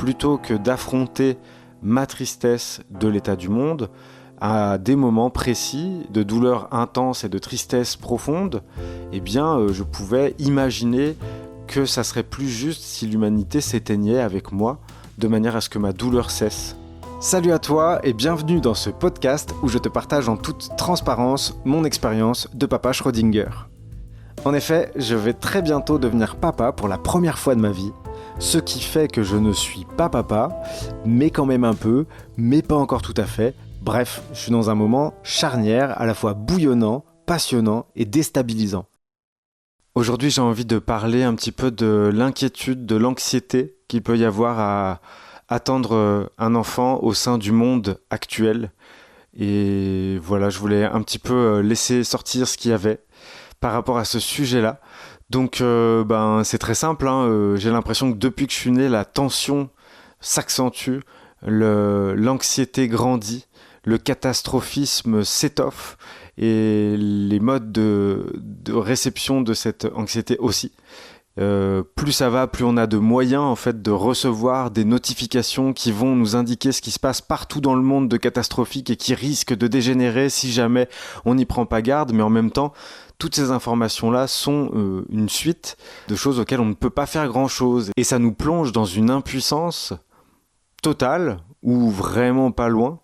plutôt que d'affronter ma tristesse de l'état du monde à des moments précis de douleur intense et de tristesse profonde, je pouvais imaginer que ça serait plus juste si l'humanité s'éteignait avec moi, de manière à ce que ma douleur cesse. Salut à toi et bienvenue dans ce podcast où je te partage en toute transparence mon expérience de papa Schrödinger. En effet, je vais très bientôt devenir papa pour la première fois de ma vie, ce qui fait que je ne suis pas papa, mais quand même un peu, mais pas encore tout à fait. Bref, je suis dans un moment charnière, à la fois bouillonnant, passionnant et déstabilisant. Aujourd'hui, j'ai envie de parler un petit peu de l'inquiétude, de l'anxiété qu'il peut y avoir à attendre un enfant au sein du monde actuel. Et voilà, je voulais un petit peu laisser sortir ce qu'il y avait par rapport à ce sujet-là. Donc, c'est très simple, j'ai l'impression que depuis que je suis né, la tension s'accentue, l'anxiété grandit, le catastrophisme s'étoffe et les modes de réception de cette anxiété aussi. Plus ça va, plus on a de moyens en fait de recevoir des notifications qui vont nous indiquer ce qui se passe partout dans le monde de catastrophique et qui risque de dégénérer si jamais on n'y prend pas garde. Mais en même temps, toutes ces informations-là sont une suite de choses auxquelles on ne peut pas faire grand-chose. Et ça nous plonge dans une impuissance totale, ou vraiment pas loin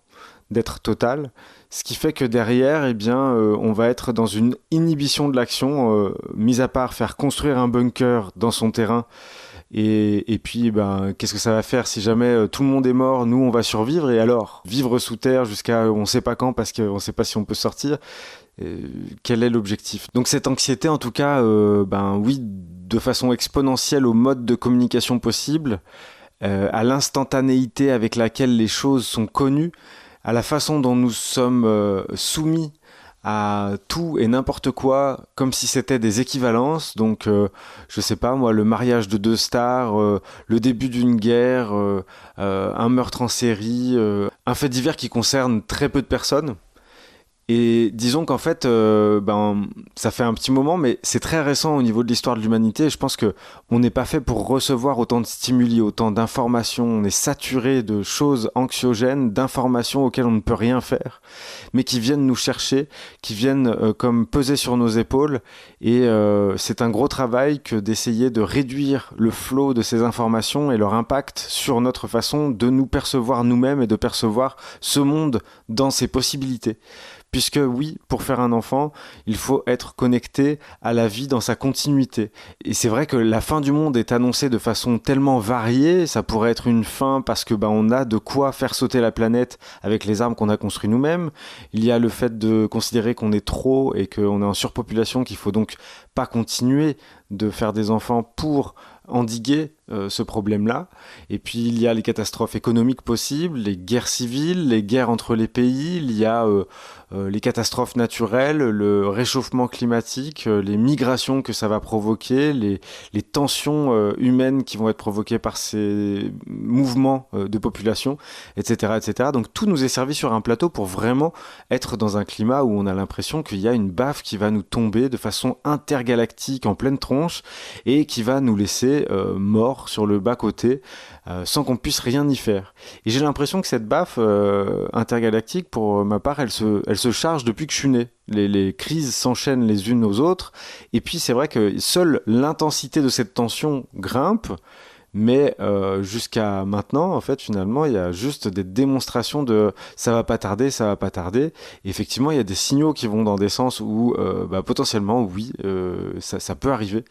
d'être totale, ce qui fait que derrière, on va être dans une inhibition de l'action, mis à part faire construire un bunker dans son terrain. Et puis, qu'est-ce que ça va faire si jamais tout le monde est mort, nous on va survivre, et alors vivre sous terre jusqu'à on sait pas quand parce qu'on sait pas si on peut sortir. Quel est l'objectif? Donc cette anxiété, en tout cas, de façon exponentielle au mode de communication possible, à l'instantanéité avec laquelle les choses sont connues, à la façon dont nous sommes soumis à tout et n'importe quoi, comme si c'était des équivalences. Donc, je sais pas moi, le mariage de deux stars, le début d'une guerre, un meurtre en série, un fait divers qui concerne très peu de personnes. Et disons qu'en fait, ça fait un petit moment, mais c'est très récent au niveau de l'histoire de l'humanité. Et je pense qu'on n'est pas fait pour recevoir autant de stimuli, autant d'informations. On est saturé de choses anxiogènes, d'informations auxquelles on ne peut rien faire, mais qui viennent nous chercher, qui viennent comme peser sur nos épaules. Et c'est un gros travail que d'essayer de réduire le flot de ces informations et leur impact sur notre façon de nous percevoir nous-mêmes et de percevoir ce monde dans ses possibilités. Puisque oui, pour faire un enfant, il faut être connecté à la vie dans sa continuité. Et c'est vrai que la fin du monde est annoncée de façon tellement variée, ça pourrait être une fin parce que on a de quoi faire sauter la planète avec les armes qu'on a construites nous-mêmes. Il y a le fait de considérer qu'on est trop et qu'on est en surpopulation, qu'il faut donc pas continuer de faire des enfants pour endiguer ce problème-là. Et puis il y a les catastrophes économiques possibles, les guerres civiles, les guerres entre les pays, il y a les catastrophes naturelles, le réchauffement climatique, les migrations que ça va provoquer, les tensions humaines qui vont être provoquées par ces mouvements de population, etc., etc. Donc tout nous est servi sur un plateau pour vraiment être dans un climat où on a l'impression qu'il y a une baffe qui va nous tomber de façon intergalactique en pleine tronche et qui va nous laisser morts sur le bas-côté sans qu'on puisse rien y faire. Et j'ai l'impression que cette baffe intergalactique, pour ma part, elle se charge depuis que je suis né. Les crises s'enchaînent les unes aux autres, et puis c'est vrai que seule l'intensité de cette tension grimpe, mais jusqu'à maintenant, en fait, finalement, il y a juste des démonstrations de ça va pas tarder. Et effectivement, il y a des signaux qui vont dans des sens où potentiellement, oui, ça peut arriver.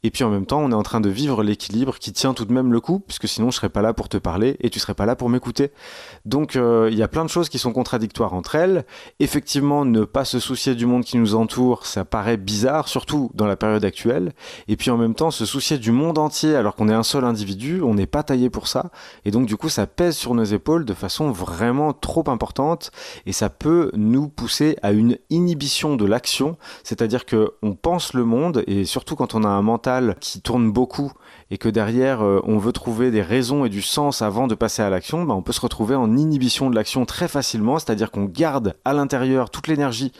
Et puis en même temps, on est en train de vivre l'équilibre qui tient tout de même le coup, puisque sinon je serais pas là pour te parler et tu serais pas là pour m'écouter. Donc il y a plein de choses qui sont contradictoires entre elles. Effectivement, ne pas se soucier du monde qui nous entoure, ça paraît bizarre, surtout dans la période actuelle. Et puis en même temps, se soucier du monde entier alors qu'on est un seul individu, on n'est pas taillé pour ça. Et donc du coup, ça pèse sur nos épaules de façon vraiment trop importante et ça peut nous pousser à une inhibition de l'action, c'est-à-dire qu'on pense le monde, et surtout quand on a un mental qui tourne beaucoup et que derrière on veut trouver des raisons et du sens avant de passer à l'action, on peut se retrouver en inhibition de l'action très facilement, c'est-à-dire qu'on garde à l'intérieur toute l'énergie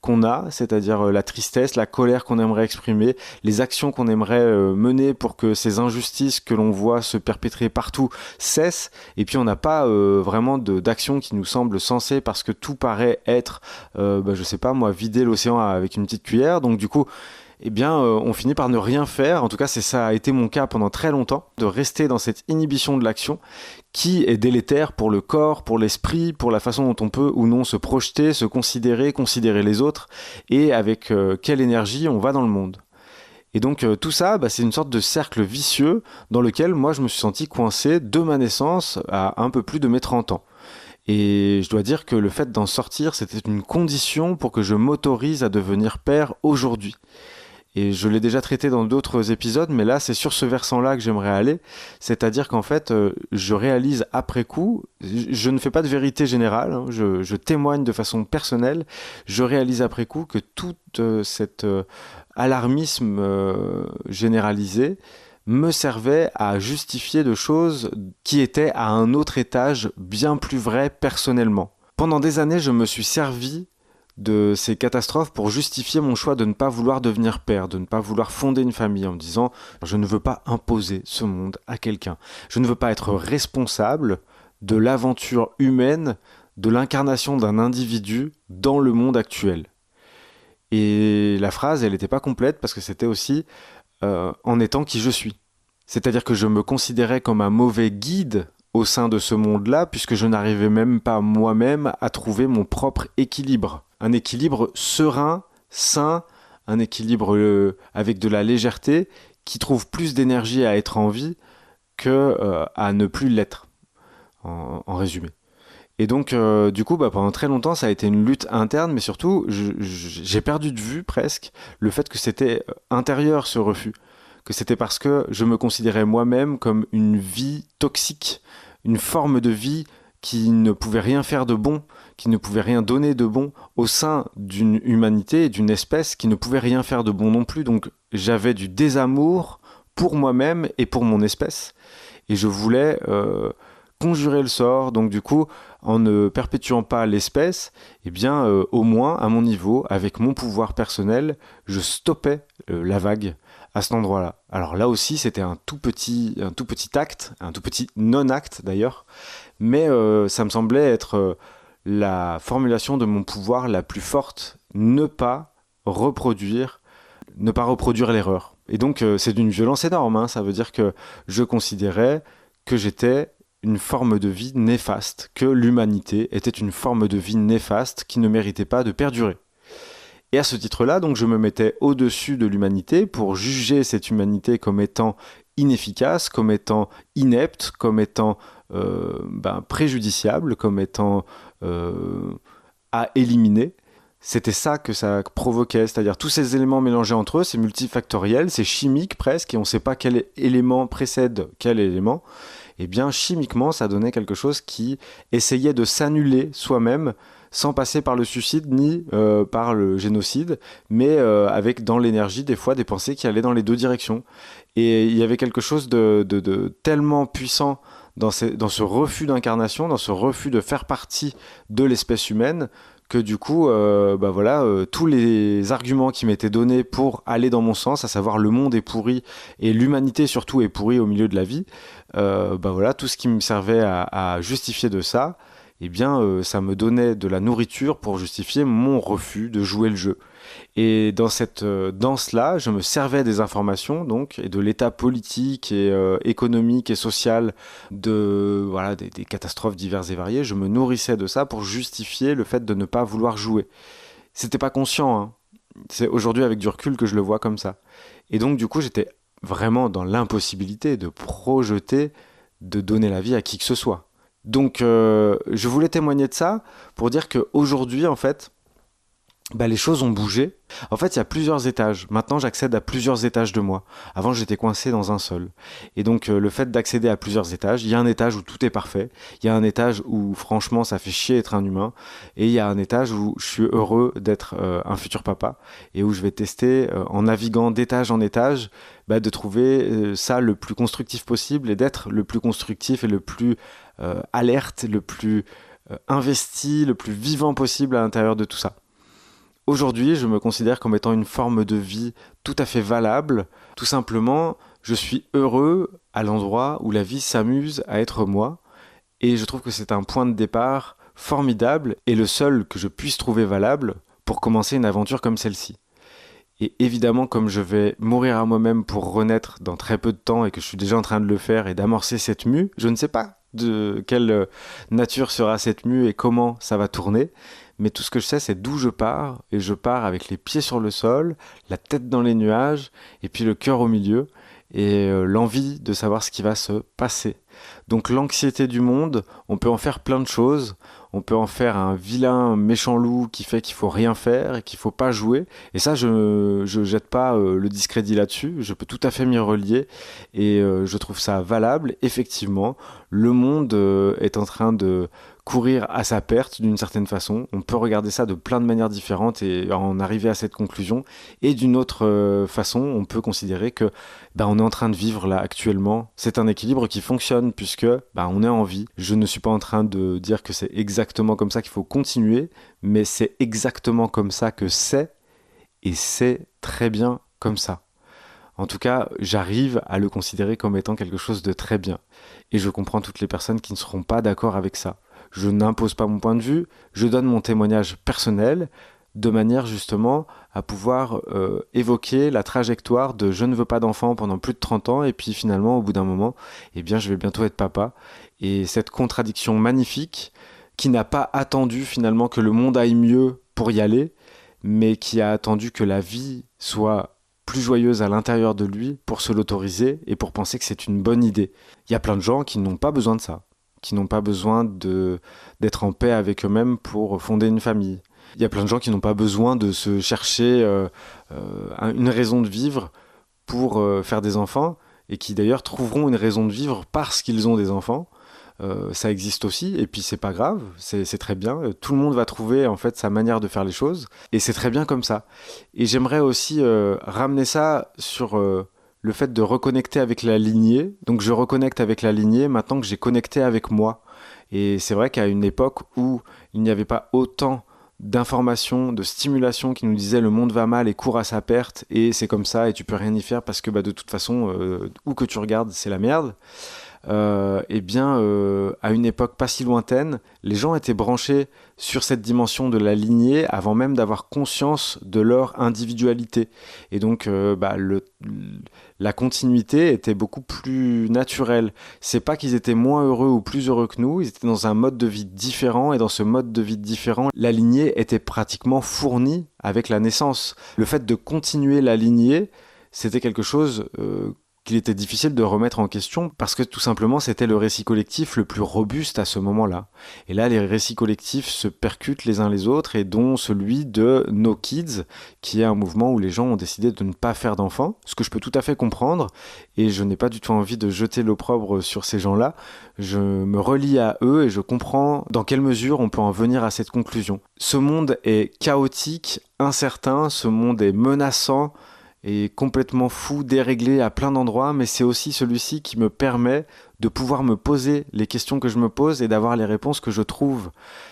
qu'on a, c'est-à-dire la tristesse, la colère qu'on aimerait exprimer, les actions qu'on aimerait mener pour que ces injustices que l'on voit se perpétrer partout cessent, et puis on n'a pas vraiment d'action qui nous semble sensée parce que tout paraît être, je sais pas moi, vider l'océan avec une petite cuillère, donc du coup on finit par ne rien faire. En tout cas, ça a été mon cas pendant très longtemps, de rester dans cette inhibition de l'action qui est délétère pour le corps, pour l'esprit, pour la façon dont on peut ou non se projeter, se considérer les autres, et avec quelle énergie on va dans le monde. Et donc tout ça, c'est une sorte de cercle vicieux dans lequel moi je me suis senti coincé de ma naissance à un peu plus de mes 30 ans. Et je dois dire que le fait d'en sortir, c'était une condition pour que je m'autorise à devenir père aujourd'hui. Et je l'ai déjà traité dans d'autres épisodes, mais là, c'est sur ce versant-là que j'aimerais aller. C'est-à-dire qu'en fait, je réalise après coup, je ne fais pas de vérité générale, hein, je témoigne de façon personnelle, je réalise après coup que tout cet alarmisme généralisé me servait à justifier de choses qui étaient à un autre étage bien plus vraies personnellement. Pendant des années, je me suis servi de ces catastrophes pour justifier mon choix de ne pas vouloir devenir père, de ne pas vouloir fonder une famille, en me disant je ne veux pas imposer ce monde à quelqu'un, je ne veux pas être responsable de l'aventure humaine, de l'incarnation d'un individu dans le monde actuel. Et la phrase, elle n'était pas complète parce que c'était aussi en étant qui je suis. C'est-à-dire que je me considérais comme un mauvais guide au sein de ce monde-là, puisque je n'arrivais même pas moi-même à trouver mon propre équilibre. Un équilibre serein, sain, un équilibre avec de la légèreté, qui trouve plus d'énergie à être en vie que à ne plus l'être, en résumé. Et donc, du coup, pendant très longtemps, ça a été une lutte interne, mais surtout, j'ai perdu de vue presque le fait que c'était intérieur ce refus, que c'était parce que je me considérais moi-même comme une vie toxique, une forme de vie qui ne pouvait rien faire de bon, qui ne pouvait rien donner de bon au sein d'une humanité et d'une espèce qui ne pouvait rien faire de bon non plus. Donc j'avais du désamour pour moi-même et pour mon espèce. Et je voulais conjurer le sort. Donc du coup, en ne perpétuant pas l'espèce, au moins à mon niveau, avec mon pouvoir personnel, je stoppais la vague à cet endroit-là. Alors là aussi, c'était un tout petit acte, un tout petit non-acte d'ailleurs, mais ça me semblait être la formulation de mon pouvoir la plus forte, ne pas reproduire l'erreur. Et donc c'est d'une violence énorme, hein. Ça veut dire que je considérais que j'étais une forme de vie néfaste, que l'humanité était une forme de vie néfaste qui ne méritait pas de perdurer. Et à ce titre-là, donc, je me mettais au-dessus de l'humanité pour juger cette humanité comme étant inefficace, comme étant inepte, comme étant préjudiciable, comme étant à éliminer. C'était ça que ça provoquait, c'est-à-dire tous ces éléments mélangés entre eux, c'est multifactoriel, c'est chimique presque, et on ne sait pas quel élément précède quel élément. Eh bien, chimiquement, ça donnait quelque chose qui essayait de s'annuler soi-même, sans passer par le suicide ni par le génocide, mais avec dans l'énergie des fois des pensées qui allaient dans les deux directions. Et il y avait quelque chose de tellement puissant dans ce refus d'incarnation, dans ce refus de faire partie de l'espèce humaine, que du coup, tous les arguments qui m'étaient donnés pour aller dans mon sens, à savoir le monde est pourri et l'humanité surtout est pourrie au milieu de la vie, tout ce qui me servait à justifier de ça, ça me donnait de la nourriture pour justifier mon refus de jouer le jeu. Et dans cette danse-là, je me servais des informations donc, et de l'état politique et économique et social des catastrophes diverses et variées. Je me nourrissais de ça pour justifier le fait de ne pas vouloir jouer. C'était pas conscient, hein. C'est aujourd'hui avec du recul que je le vois comme ça. Et donc du coup, j'étais vraiment dans l'impossibilité de projeter, de donner la vie à qui que ce soit. Donc je voulais témoigner de ça pour dire qu'aujourd'hui, en fait, les choses ont bougé. En fait, il y a plusieurs étages. Maintenant, j'accède à plusieurs étages de moi. Avant, j'étais coincé dans un seul. Et donc, le fait d'accéder à plusieurs étages, il y a un étage où tout est parfait. Il y a un étage où, franchement, ça fait chier être un humain. Et il y a un étage où je suis heureux d'être un futur papa. Et où je vais tester, en naviguant d'étage en étage, de trouver ça le plus constructif possible et d'être le plus constructif et le plus alerte, le plus investi, le plus vivant possible à l'intérieur de tout ça. Aujourd'hui, je me considère comme étant une forme de vie tout à fait valable. Tout simplement, je suis heureux à l'endroit où la vie s'amuse à être moi. Et je trouve que c'est un point de départ formidable et le seul que je puisse trouver valable pour commencer une aventure comme celle-ci. Et évidemment, comme je vais mourir à moi-même pour renaître dans très peu de temps et que je suis déjà en train de le faire et d'amorcer cette mue, je ne sais pas de quelle nature sera cette mue et comment ça va tourner. Mais tout ce que je sais, c'est d'où je pars. Et je pars avec les pieds sur le sol, la tête dans les nuages, et puis le cœur au milieu, et l'envie de savoir ce qui va se passer. Donc l'anxiété du monde, on peut en faire plein de choses. On peut en faire un vilain méchant loup qui fait qu'il faut rien faire et qu'il faut pas jouer. Et ça, je jette pas le discrédit là-dessus. Je peux tout à fait m'y relier. Et je trouve ça valable. Effectivement, le monde est en train de courir à sa perte d'une certaine façon. On peut regarder ça de plein de manières différentes et en arriver à cette conclusion. Et d'une autre façon, on peut considérer que on est en train de vivre là actuellement. C'est un équilibre qui fonctionne puisque on est en vie. Je ne suis pas en train de dire que c'est exactement comme ça qu'il faut continuer, mais c'est exactement comme ça que c'est, et c'est très bien comme ça. En tout cas, j'arrive à le considérer comme étant quelque chose de très bien. Et je comprends toutes les personnes qui ne seront pas d'accord avec ça. Je n'impose pas mon point de vue, je donne mon témoignage personnel, de manière justement à pouvoir évoquer la trajectoire de je ne veux pas d'enfant pendant plus de 30 ans et puis finalement au bout d'un moment, je vais bientôt être papa. Et cette contradiction magnifique qui n'a pas attendu finalement que le monde aille mieux pour y aller, mais qui a attendu que la vie soit plus joyeuse à l'intérieur de lui pour se l'autoriser et pour penser que c'est une bonne idée. Il y a plein de gens qui n'ont pas besoin de ça, qui n'ont pas besoin d'être en paix avec eux-mêmes pour fonder une famille. Il y a plein de gens qui n'ont pas besoin de se chercher une raison de vivre pour faire des enfants et qui d'ailleurs trouveront une raison de vivre parce qu'ils ont des enfants. Ça existe aussi et puis c'est pas grave, c'est très bien. Tout le monde va trouver en fait sa manière de faire les choses et c'est très bien comme ça. Et j'aimerais aussi ramener ça sur le fait de reconnecter avec la lignée. Donc je reconnecte avec la lignée maintenant que j'ai connecté avec moi. Et c'est vrai qu'à une époque où il n'y avait pas autant d'informations, de stimulation qui nous disaient le monde va mal et court à sa perte et c'est comme ça et tu peux rien y faire parce que de toute façon où que tu regardes c'est la merde. À une époque pas si lointaine, les gens étaient branchés sur cette dimension de la lignée avant même d'avoir conscience de leur individualité. Et donc, la continuité était beaucoup plus naturelle. C'est pas qu'ils étaient moins heureux ou plus heureux que nous, ils étaient dans un mode de vie différent, et dans ce mode de vie différent, la lignée était pratiquement fournie avec la naissance. Le fait de continuer la lignée, c'était quelque chose qu'il était difficile de remettre en question parce que tout simplement c'était le récit collectif le plus robuste à ce moment-là. Et là les récits collectifs se percutent les uns les autres et dont celui de No Kids qui est un mouvement où les gens ont décidé de ne pas faire d'enfants, ce que je peux tout à fait comprendre et je n'ai pas du tout envie de jeter l'opprobre sur ces gens-là. Je me relie à eux et je comprends dans quelle mesure on peut en venir à cette conclusion. Ce monde est chaotique, incertain, ce monde est menaçant, et complètement fou, déréglé à plein d'endroits, mais c'est aussi celui-ci qui me permet de pouvoir me poser les questions que je me pose et d'avoir les réponses que je trouve.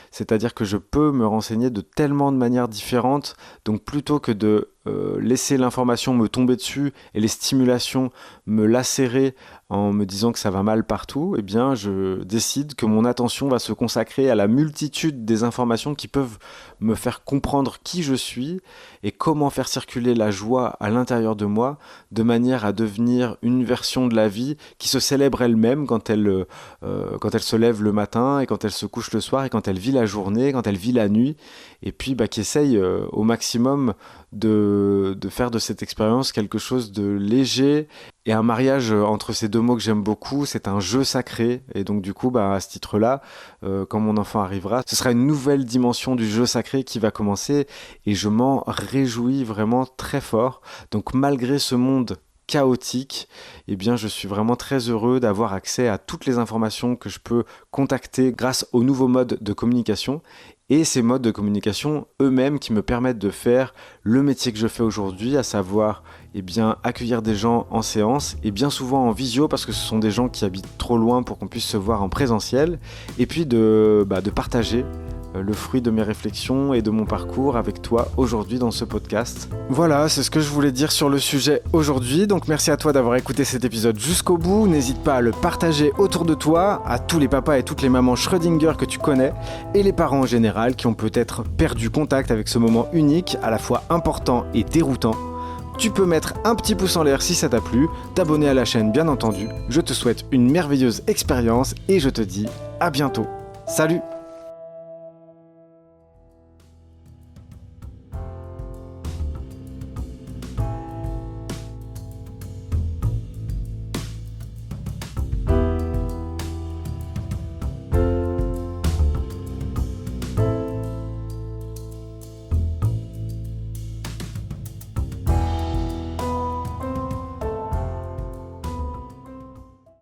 C'est-à-dire que je peux me renseigner de tellement de manières différentes, donc plutôt que de laisser l'information me tomber dessus et les stimulations me lacérer en me disant que ça va mal partout, je décide que mon attention va se consacrer à la multitude des informations qui peuvent me faire comprendre qui je suis et comment faire circuler la joie à l'intérieur de moi de manière à devenir une version de la vie qui se célèbre elle-même quand elle se lève le matin et quand elle se couche le soir et quand elle vit la journée, quand elle vit la nuit et puis qui essaye au maximum de faire de cette expérience quelque chose de léger Et un mariage entre ces deux mots que j'aime beaucoup, c'est un jeu sacré. Et donc du coup, à ce titre-là, quand mon enfant arrivera, ce sera une nouvelle dimension du jeu sacré qui va commencer. Et je m'en réjouis vraiment très fort. Donc malgré ce monde chaotique, eh bien je suis vraiment très heureux d'avoir accès à toutes les informations que je peux contacter grâce aux nouveaux modes de communication. Et ces modes de communication eux-mêmes qui me permettent de faire le métier que je fais aujourd'hui, à savoir accueillir des gens en séance et bien souvent en visio parce que ce sont des gens qui habitent trop loin pour qu'on puisse se voir en présentiel, et puis de partager le fruit de mes réflexions et de mon parcours avec toi aujourd'hui dans ce podcast. Voilà, c'est ce que je voulais dire sur le sujet aujourd'hui. Donc merci à toi d'avoir écouté cet épisode jusqu'au bout. N'hésite pas à le partager autour de toi, à tous les papas et toutes les mamans Schrödinger que tu connais, et les parents en général qui ont peut-être perdu contact avec ce moment unique, à la fois important et déroutant. Tu peux mettre un petit pouce en l'air si ça t'a plu, t'abonner à la chaîne bien entendu. Je te souhaite une merveilleuse expérience et je te dis à bientôt. Salut!